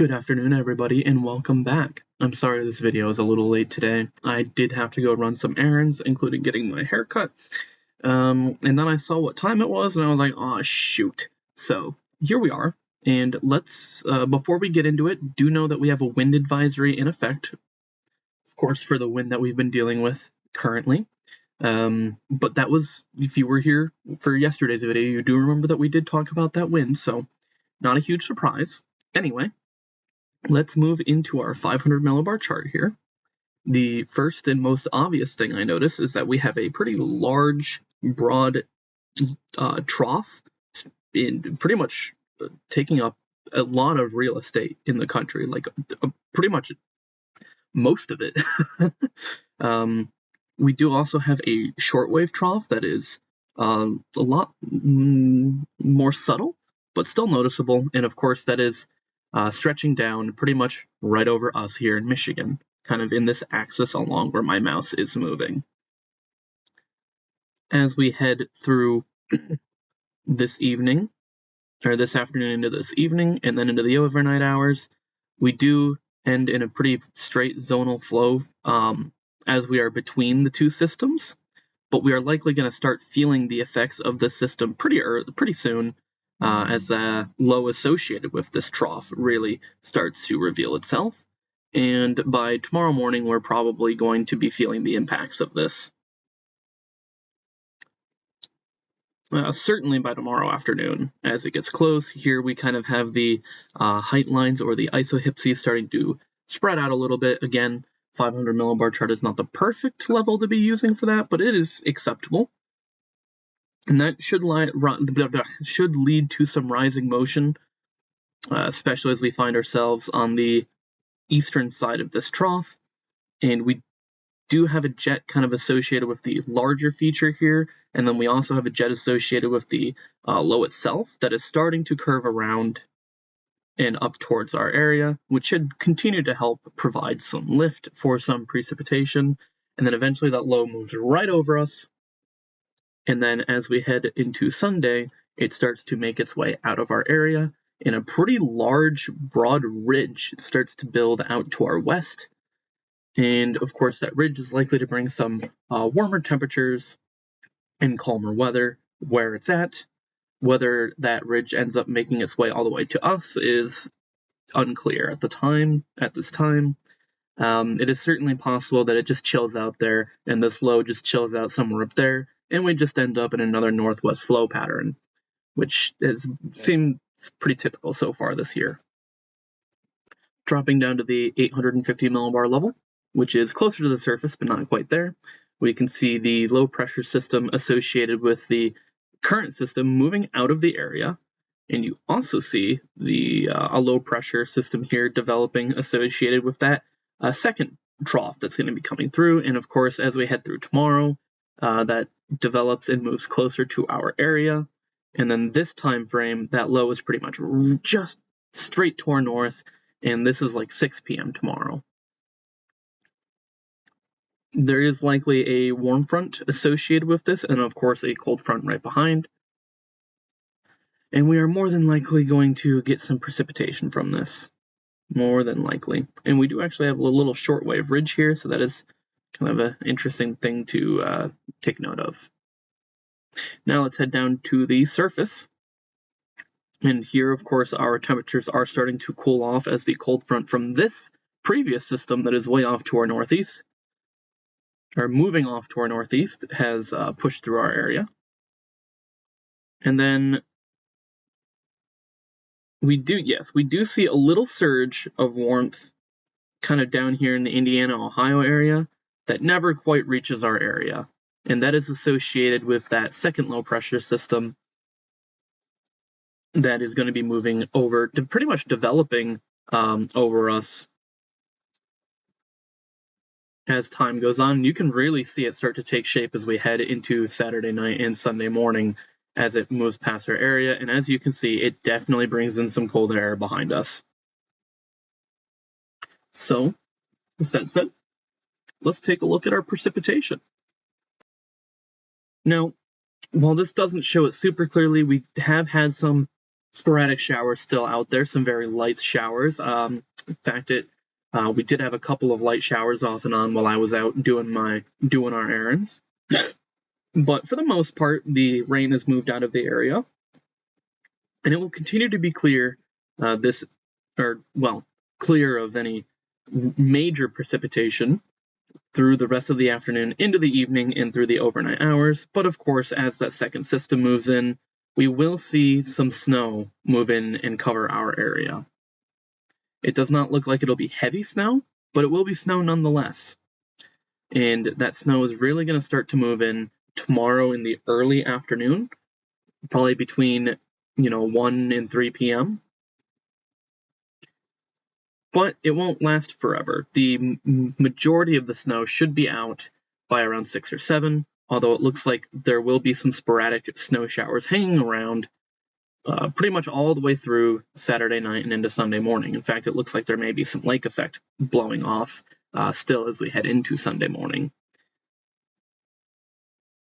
Good afternoon, everybody, and welcome back. I'm sorry this video is a little late today. I did have to go run some errands, including getting my hair cut. And then I saw what time it was, and I was like, oh, shoot. So here we are, and let's, before we get into it, do know that we have a wind advisory in effect, of course, for the wind that we've been dealing with currently. But that was, if you were here for yesterday's video, you do remember that we did talk about that wind, so not a huge surprise. Anyway, let's move into our 500 millibar chart here. The first and most obvious thing I notice is that we have a pretty large, broad trough, in pretty much taking up a lot of real estate in the country, like pretty much most of it. We do also have a shortwave trough that is a lot more subtle, but still noticeable, and of course that is stretching down pretty much right over us here in Michigan, kind of in this axis along where my mouse is moving. As we head through this evening, or this afternoon into this evening, and then into the overnight hours, we do end in a pretty straight zonal flow as we are between the two systems, but we are likely going to start feeling the effects of this system pretty soon, as the low associated with this trough really starts to reveal itself. And by tomorrow morning, we're probably going to be feeling the impacts of this. Certainly by tomorrow afternoon, as it gets close. Here we kind of have the height lines or the isohypses starting to spread out a little bit. Again, 500 millibar chart is not the perfect level to be using for that, but it is acceptable. And that should lead to some rising motion, especially as we find ourselves on the eastern side of this trough. And we do have a jet kind of associated with the larger feature here, and then we also have a jet associated with the low itself that is starting to curve around and up towards our area, which should continue to help provide some lift for some precipitation. And then eventually that low moves right over us. And then as we head into Sunday, it starts to make its way out of our area in a pretty large, broad ridge. It starts to build out to our west. And of course, that ridge is likely to bring some warmer temperatures and calmer weather where it's at. Whether that ridge ends up making its way all the way to us is unclear at this time. It is certainly possible that it just chills out there, and this low just chills out somewhere up there, and we just end up in another northwest flow pattern, which seems pretty typical so far this year. Dropping down to the 850 millibar level, which is closer to the surface but not quite there, we can see the low pressure system associated with the current system moving out of the area, and you also see a low pressure system here developing associated with that second trough that's going to be coming through. And of course, as we head through tomorrow, that develops and moves closer to our area. And then this time frame, that low is pretty much just straight to our north, and this is like 6 p.m. tomorrow. There is likely a warm front associated with this, and of course a cold front right behind. And we are more than likely going to get some precipitation from this. More than likely. And we do actually have a little shortwave ridge here, so that is kind of an interesting thing to take note of. Now let's head down to the surface. And here, of course, our temperatures are starting to cool off as the cold front from this previous system that is way off to our northeast, or moving off to our northeast, has pushed through our area. And then we do see a little surge of warmth kind of down here in the Indiana, Ohio area that never quite reaches our area. And that is associated with that second low pressure system that is going to be moving over to pretty much developing over us as time goes on. You can really see it start to take shape as we head into Saturday night and Sunday morning as it moves past our area. And as you can see, it definitely brings in some cold air behind us. So, with that said, let's take a look at our precipitation. Now, while this doesn't show it super clearly, we have had some sporadic showers still out there, some very light showers. In fact, we did have a couple of light showers off and on while I was out doing our errands. But for the most part, the rain has moved out of the area, and it will continue to be clear clear of any major precipitation through the rest of the afternoon, into the evening, and through the overnight hours. But of course, as that second system moves in, we will see some snow move in and cover our area. It does not look like it'll be heavy snow, but it will be snow nonetheless. And that snow is really going to start to move in tomorrow in the early afternoon, probably between 1 and 3 p.m. But it won't last forever. The majority of the snow should be out by around 6 or 7, although it looks like there will be some sporadic snow showers hanging around pretty much all the way through Saturday night and into Sunday morning. In fact, it looks like there may be some lake effect blowing off still as we head into Sunday morning.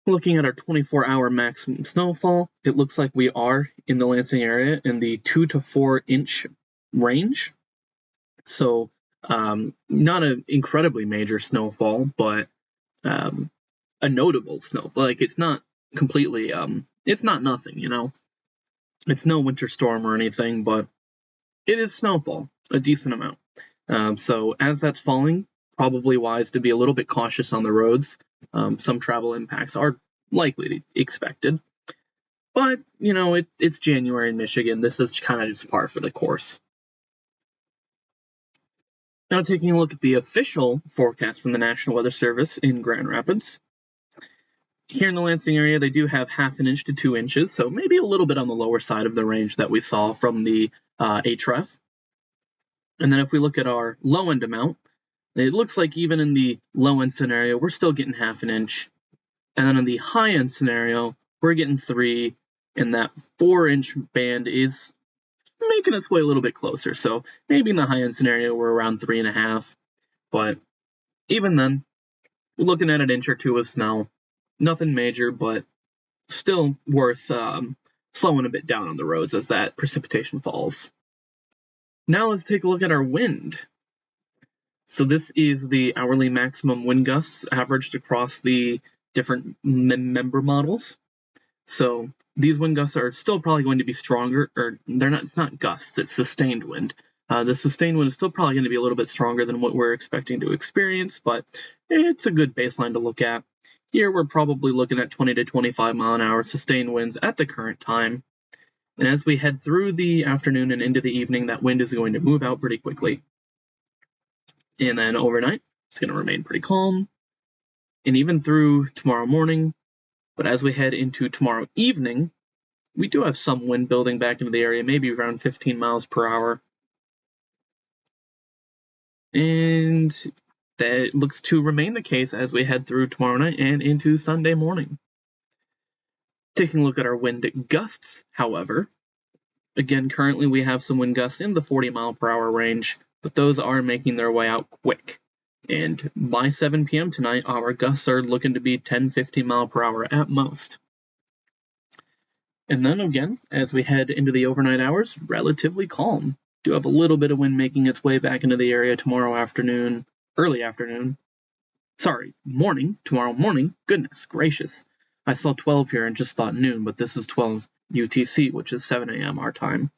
Looking at our 24-hour maximum snowfall, it looks like we are in the Lansing area in the 2 to 4 inch range. So not an incredibly major snowfall, but a notable snowfall. Like, it's not completely, it's not nothing, It's no winter storm or anything, but it is snowfall, a decent amount. So as that's falling, probably wise to be a little bit cautious on the roads. Some travel impacts are likely to be expected. But, it's January in Michigan. This is kind of just par for the course. Now taking a look at the official forecast from the National Weather Service in Grand Rapids. Here in the Lansing area, they do have 1/2 inch to 2 inches, so maybe a little bit on the lower side of the range that we saw from the HREF. And then if we look at our low-end amount, it looks like even in the low-end scenario, we're still getting 1/2 inch. And then in the high-end scenario, we're getting 3, and that 4-inch band is making its way a little bit closer. So maybe in the high-end scenario, we're around 3.5. But even then, we're looking at an inch or 2 of snow. Nothing major, but still worth slowing a bit down on the roads as that precipitation falls. Now let's take a look at our wind. So this is the hourly maximum wind gusts averaged across the different member models. So these wind gusts are still probably going to be stronger, or it's not gusts, it's sustained wind. The sustained wind is still probably going to be a little bit stronger than what we're expecting to experience, but it's a good baseline to look at. Here we're probably looking at 20 to 25 mile an hour sustained winds at the current time. And as we head through the afternoon and into the evening, that wind is going to move out pretty quickly. And then overnight, it's going to remain pretty calm. And even through tomorrow morning, but as we head into tomorrow evening, we do have some wind building back into the area, maybe around 15 miles per hour. And that looks to remain the case as we head through tomorrow night and into Sunday morning. Taking a look at our wind gusts, however, again, currently we have some wind gusts in the 40 mile per hour range, but those are making their way out quick. And by 7 p.m. tonight, our gusts are looking to be 10-15 mile per hour at most. And then again, as we head into the overnight hours, relatively calm. Do have a little bit of wind making its way back into the area tomorrow afternoon, early afternoon. Tomorrow morning. Goodness gracious. I saw 12 here and just thought noon, but this is 12 UTC, which is 7 a.m. our time.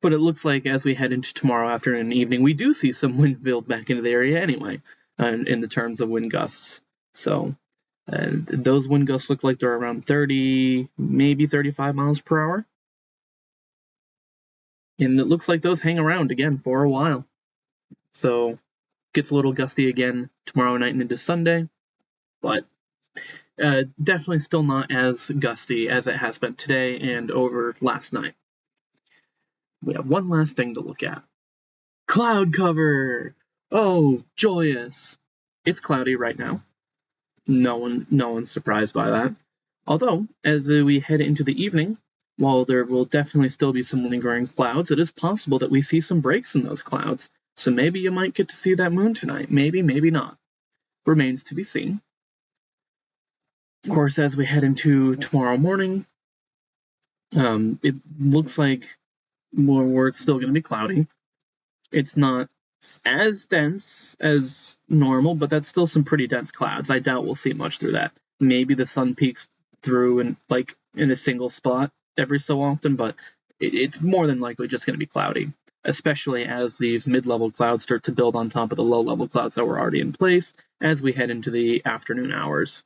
But it looks like as we head into tomorrow afternoon and evening, we do see some wind build back into the area anyway, in the terms of wind gusts. So those wind gusts look like they're around 30, maybe 35 miles per hour. And it looks like those hang around again for a while. So gets a little gusty again tomorrow night and into Sunday, but definitely still not as gusty as it has been today and over last night. We have one last thing to look at. Cloud cover! Oh, joyous! It's cloudy right now. No one's surprised by that. Although, as we head into the evening, while there will definitely still be some lingering clouds, it is possible that we see some breaks in those clouds. So maybe you might get to see that moon tonight. Maybe, maybe not. Remains to be seen. Of course, as we head into tomorrow morning, it looks like we're still going to be cloudy. It's not as dense as normal, but that's still some pretty dense clouds. I doubt we'll see much through that. Maybe the sun peeks through and like in a single spot every so often, but it's more than likely just going to be cloudy, especially as these mid-level clouds start to build on top of the low-level clouds that were already in place as we head into the afternoon hours.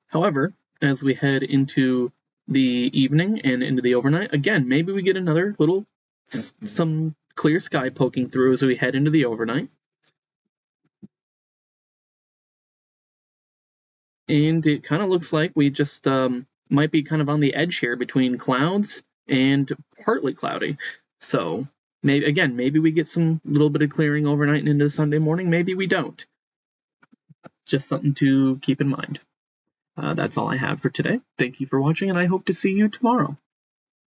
However, as we head into the evening and into the overnight, again, maybe we get another little some clear sky poking through as we head into the overnight. And it kind of looks like we just might be kind of on the edge here between clouds and partly cloudy. So maybe we get some little bit of clearing overnight and into Sunday morning. Maybe we don't. Just something to keep in mind. That's all I have for today. Thank you for watching, and I hope to see you tomorrow.